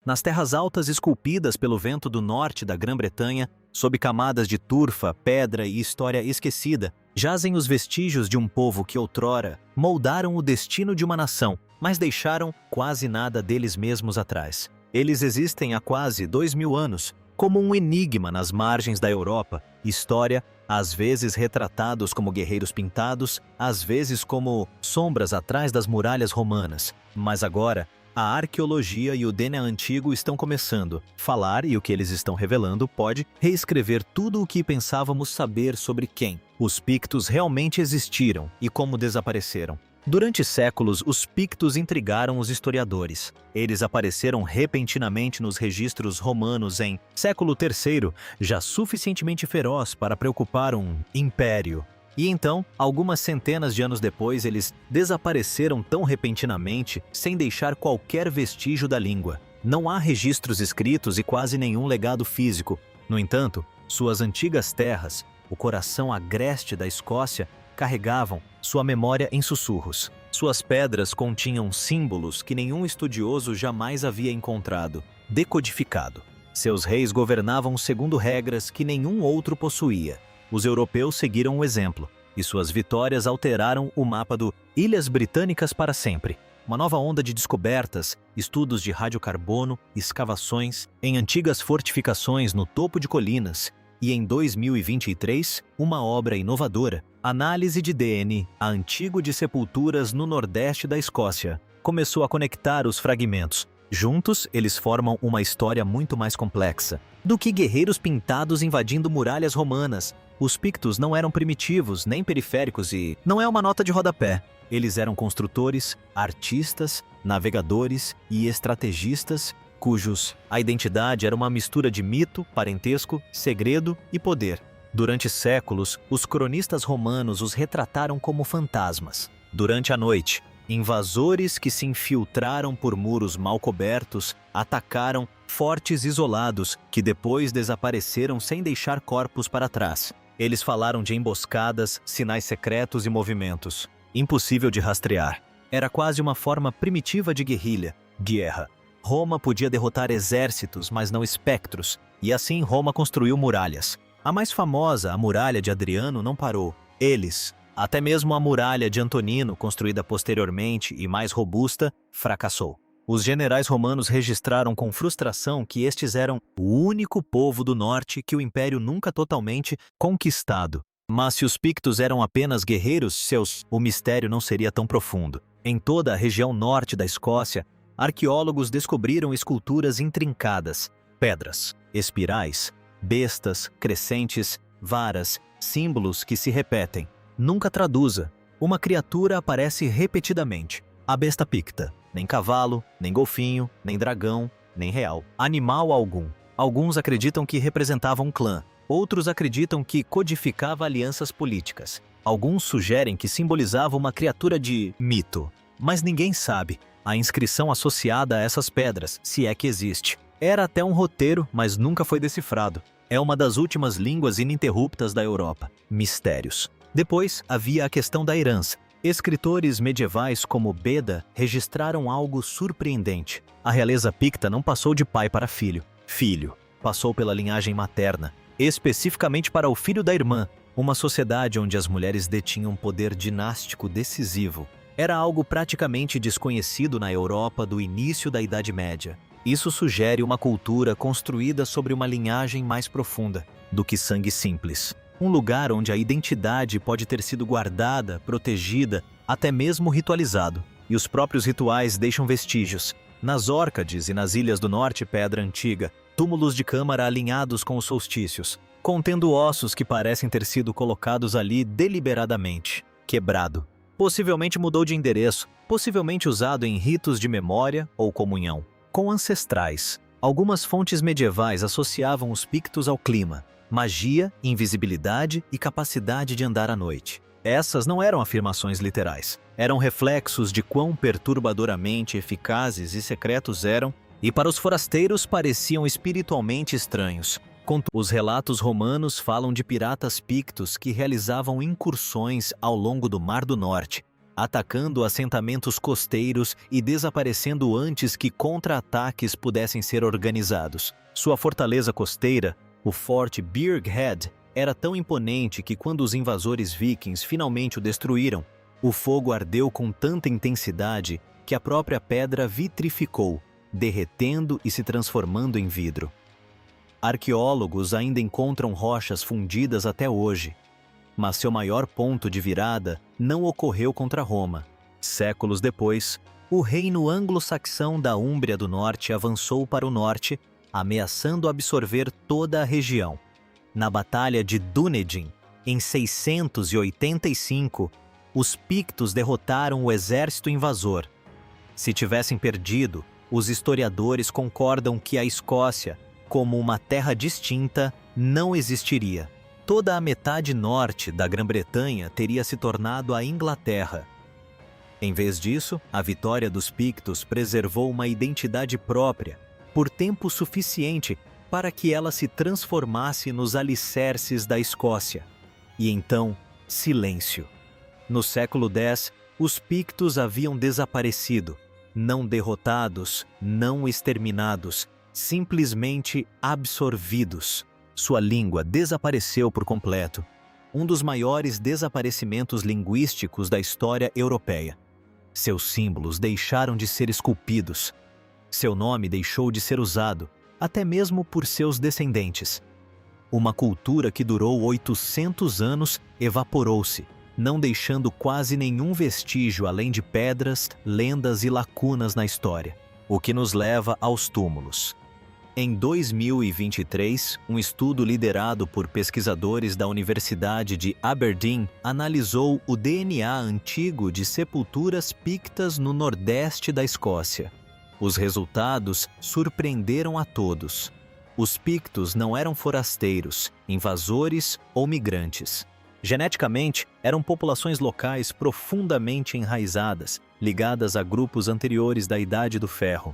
Nas terras altas esculpidas pelo vento do norte da Grã-Bretanha, sob camadas de turfa, pedra e história esquecida, jazem os vestígios de um povo que outrora moldaram o destino de uma nação, mas deixaram quase nada deles mesmos atrás. Eles existem há quase 2000 anos, como um enigma nas margens da Europa, história, às vezes retratados como guerreiros pintados, às vezes como sombras atrás das muralhas romanas. Mas agora, a arqueologia e o DNA antigo estão começando a falar, e o que eles estão revelando pode reescrever tudo o que pensávamos saber sobre quem os Pictos realmente existiram e como desapareceram. Durante séculos, os Pictos intrigaram os historiadores. Eles apareceram repentinamente nos registros romanos em século III, já suficientemente feroz para preocupar um império. E então, algumas centenas de anos depois, eles desapareceram tão repentinamente, sem deixar qualquer vestígio da língua. Não há registros escritos e quase nenhum legado físico. No entanto, suas antigas terras, o coração agreste da Escócia, carregavam sua memória em sussurros. Suas pedras continham símbolos que nenhum estudioso jamais havia encontrado, decodificado. Seus reis governavam segundo regras que nenhum outro possuía. Os europeus seguiram o exemplo, e suas vitórias alteraram o mapa do Ilhas Britânicas para sempre. Uma nova onda de descobertas, estudos de radiocarbono, escavações em antigas fortificações no topo de colinas, e em 2023, uma obra inovadora, análise de DNA antigo de sepulturas no nordeste da Escócia, começou a conectar os fragmentos. Juntos, eles formam uma história muito mais complexa do que guerreiros pintados invadindo muralhas romanas. Os Pictos não eram primitivos nem periféricos e não é uma nota de rodapé. Eles eram construtores, artistas, navegadores e estrategistas, a identidade era uma mistura de mito, parentesco, segredo e poder. Durante séculos, os cronistas romanos os retrataram como fantasmas. Durante a noite, invasores que se infiltraram por muros mal cobertos atacaram fortes isolados que depois desapareceram sem deixar corpos para trás. Eles falaram de emboscadas, sinais secretos e movimentos. Impossível de rastrear. Era quase uma forma primitiva de guerra. Roma podia derrotar exércitos, mas não espectros, e assim Roma construiu muralhas. A mais famosa, a Muralha de Adriano, não parou. Até mesmo a Muralha de Antonino, construída posteriormente e mais robusta, fracassou. Os generais romanos registraram com frustração que estes eram o único povo do norte que o império nunca totalmente conquistado. Mas se os Pictos eram apenas guerreiros, o mistério não seria tão profundo. Em toda a região norte da Escócia, arqueólogos descobriram esculturas intrincadas, pedras, espirais, bestas, crescentes, varas, símbolos que se repetem. Nunca traduza. Uma criatura aparece repetidamente. A besta picta. Nem cavalo, nem golfinho, nem dragão, nem real. Animal algum. Alguns acreditam que representava um clã. Outros acreditam que codificava alianças políticas. Alguns sugerem que simbolizava uma criatura de mito. Mas ninguém sabe. A inscrição associada a essas pedras, se é que existe. Era até um roteiro, mas nunca foi decifrado. É uma das últimas línguas ininterruptas da Europa. Mistérios. Depois, havia a questão da herança. Escritores medievais como Beda registraram algo surpreendente. A realeza picta não passou de pai para filho. Filho passou pela linhagem materna, especificamente para o filho da irmã, uma sociedade onde as mulheres detinham poder dinástico decisivo. Era algo praticamente desconhecido na Europa do início da Idade Média. Isso sugere uma cultura construída sobre uma linhagem mais profunda do que sangue simples. Um lugar onde a identidade pode ter sido guardada, protegida, até mesmo ritualizado. E os próprios rituais deixam vestígios. Nas Órcades e nas Ilhas do Norte, Pedra Antiga, túmulos de câmara alinhados com os solstícios, contendo ossos que parecem ter sido colocados ali deliberadamente. Quebrado. Possivelmente mudou de endereço, possivelmente usado em ritos de memória ou comunhão. Com ancestrais, algumas fontes medievais associavam os Pictos ao clima, magia, invisibilidade e capacidade de andar à noite. Essas não eram afirmações literais, eram reflexos de quão perturbadoramente eficazes e secretos eram, e para os forasteiros pareciam espiritualmente estranhos. Os relatos romanos falam de piratas pictos que realizavam incursões ao longo do Mar do Norte, atacando assentamentos costeiros e desaparecendo antes que contra-ataques pudessem ser organizados. Sua fortaleza costeira, o Forte Birghead, era tão imponente que quando os invasores vikings finalmente o destruíram, o fogo ardeu com tanta intensidade que a própria pedra vitrificou, derretendo e se transformando em vidro. Arqueólogos ainda encontram rochas fundidas até hoje, mas seu maior ponto de virada não ocorreu contra Roma. Séculos depois, o reino anglo-saxão da Úmbria do Norte avançou para o norte, ameaçando absorver toda a região. Na Batalha de Dunedin, em 685, os pictos derrotaram o exército invasor. Se tivessem perdido, os historiadores concordam que a Escócia, como uma terra distinta, não existiria. Toda a metade norte da Grã-Bretanha teria se tornado a Inglaterra. Em vez disso, a vitória dos pictos preservou uma identidade própria, por tempo suficiente para que ela se transformasse nos alicerces da Escócia. E então, silêncio. No século X, os pictos haviam desaparecido, não derrotados, não exterminados, simplesmente absorvidos. Sua língua desapareceu por completo, um dos maiores desaparecimentos linguísticos da história europeia. Seus símbolos deixaram de ser esculpidos. Seu nome deixou de ser usado, até mesmo por seus descendentes. Uma cultura que durou 800 anos evaporou-se, não deixando quase nenhum vestígio além de pedras, lendas e lacunas na história, o que nos leva aos túmulos. Em 2023, um estudo liderado por pesquisadores da Universidade de Aberdeen analisou o DNA antigo de sepulturas pictas no nordeste da Escócia. Os resultados surpreenderam a todos. Os pictos não eram forasteiros, invasores ou migrantes. Geneticamente, eram populações locais profundamente enraizadas, ligadas a grupos anteriores da Idade do Ferro.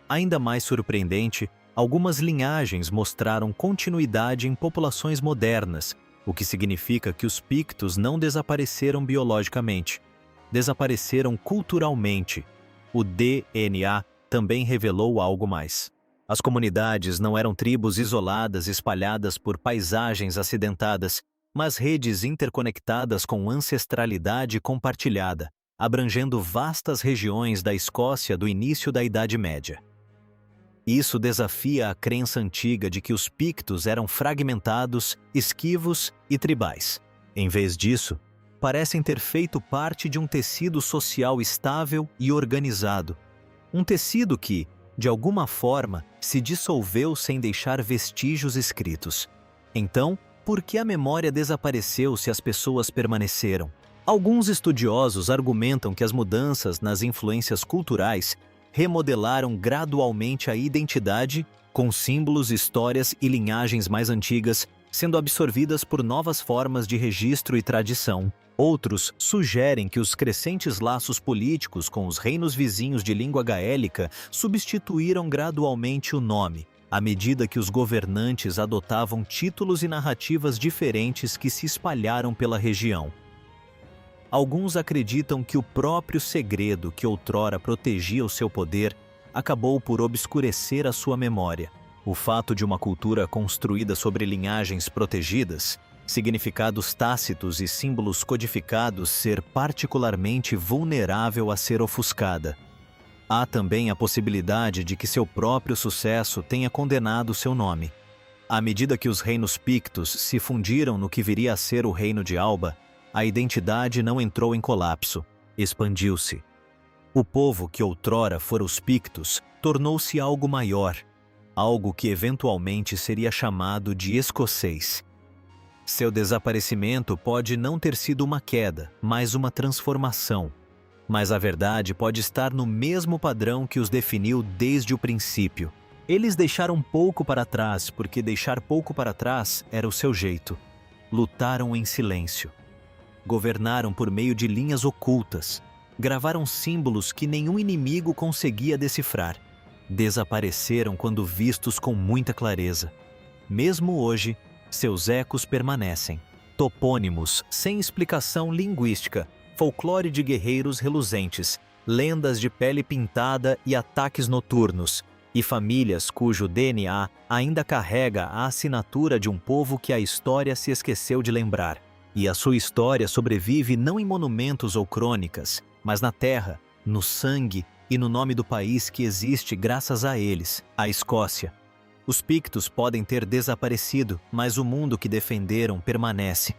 Ainda mais surpreendente, algumas linhagens mostraram continuidade em populações modernas, o que significa que os pictos não desapareceram biologicamente, desapareceram culturalmente. O DNA também revelou algo mais. As comunidades não eram tribos isoladas espalhadas por paisagens acidentadas, mas redes interconectadas com ancestralidade compartilhada, abrangendo vastas regiões da Escócia do início da Idade Média. Isso desafia a crença antiga de que os pictos eram fragmentados, esquivos e tribais. Em vez disso, parecem ter feito parte de um tecido social estável e organizado. Um tecido que, de alguma forma, se dissolveu sem deixar vestígios escritos. Então, por que a memória desapareceu se as pessoas permaneceram? Alguns estudiosos argumentam que as mudanças nas influências culturais remodelaram gradualmente a identidade, com símbolos, histórias e linhagens mais antigas sendo absorvidas por novas formas de registro e tradição. Outros sugerem que os crescentes laços políticos com os reinos vizinhos de língua gaélica substituíram gradualmente o nome, à medida que os governantes adotavam títulos e narrativas diferentes que se espalharam pela região. Alguns acreditam que o próprio segredo que outrora protegia o seu poder acabou por obscurecer a sua memória. O fato de uma cultura construída sobre linhagens protegidas, significados tácitos e símbolos codificados ser particularmente vulnerável a ser ofuscada. Há também a possibilidade de que seu próprio sucesso tenha condenado seu nome. À medida que os reinos pictos se fundiram no que viria a ser o reino de Alba, a identidade não entrou em colapso, expandiu-se. O povo que outrora fora os pictos tornou-se algo maior, algo que eventualmente seria chamado de escocês. Seu desaparecimento pode não ter sido uma queda, mas uma transformação. Mas a verdade pode estar no mesmo padrão que os definiu desde o princípio. Eles deixaram pouco para trás porque deixar pouco para trás era o seu jeito. Lutaram em silêncio. Governaram por meio de linhas ocultas. Gravaram símbolos que nenhum inimigo conseguia decifrar. Desapareceram quando vistos com muita clareza. Mesmo hoje, seus ecos permanecem. Topônimos sem explicação linguística, folclore de guerreiros reluzentes, lendas de pele pintada e ataques noturnos, e famílias cujo DNA ainda carrega a assinatura de um povo que a história se esqueceu de lembrar. E a sua história sobrevive não em monumentos ou crônicas, mas na terra, no sangue e no nome do país que existe graças a eles, a Escócia. Os Pictos podem ter desaparecido, mas o mundo que defenderam permanece.